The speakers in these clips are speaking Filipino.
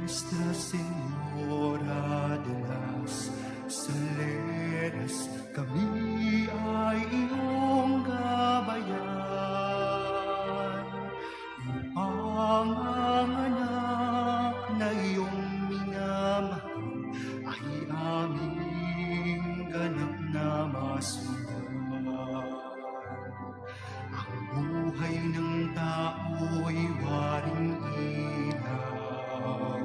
Nuestra Señora de las Saleras, kami ay iyong gabayan, upang ang anak na iyong minamahal ay aming ganap na masundan. Ang buhay ng tao'y waring ilaw,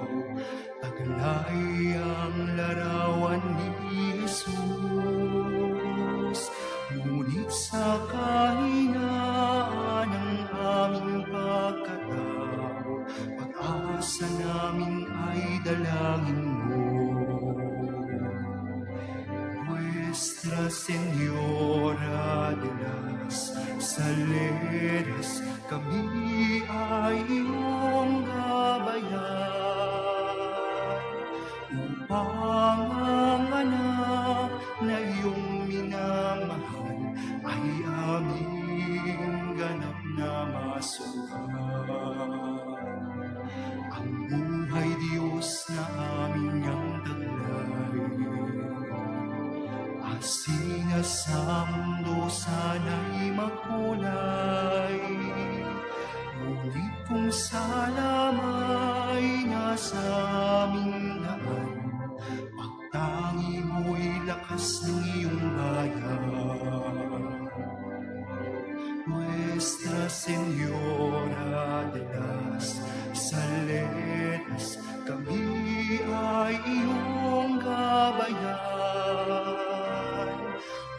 taglay ang larawan ni Jesus. Ngunit sa kahinaan ng aming pagkatao, pag-asa namin ay dalangin mo. Nuestra Señora de las Saleras, kami ay iyong gabayan, upang ang anak na iyong minamahal ay aming ganap na masundan. Ang buhay Diyos na aming ang taglay, asinas sa mundo sana'y makulay. Ngunit kung sa lamay nasa aming daan, pagtangi mo'y lakas ng iyong bayan. Nuestra Señora de las Saleras, kami ay iyong gabayan,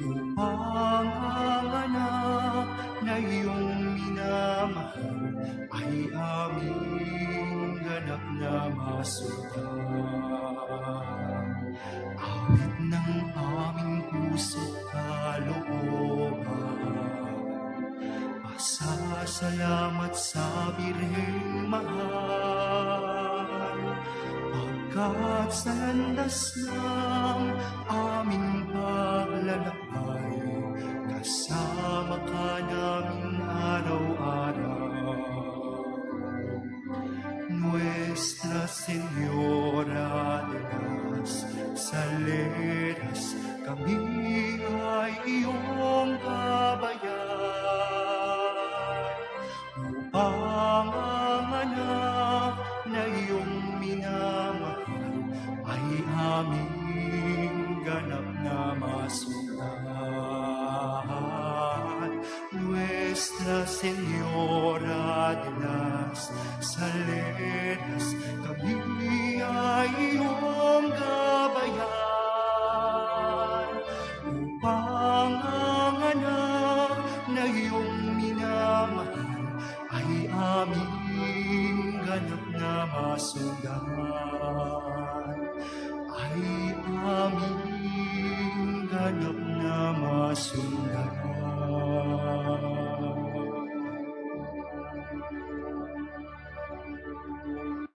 upang ang anak na iyong minamahal ay aming ganap na masundan. Awit ng aming puso't kalooban, pasasalamat sa Birheng mahal, pagkat sa landas ng aming paglalakbay, kasama ka namin araw-araw. Nuestra Señora de las Saleras, kami ay iyong gabayan, upang ang anak na iyong minamahal ay aming ganap na masundan. Nuestra Señora de las Saleras, kami ay iyong gabayan, upang ang anak na iyong minamahal ay aming ganap na masundan. Ay aming ganap na masundan.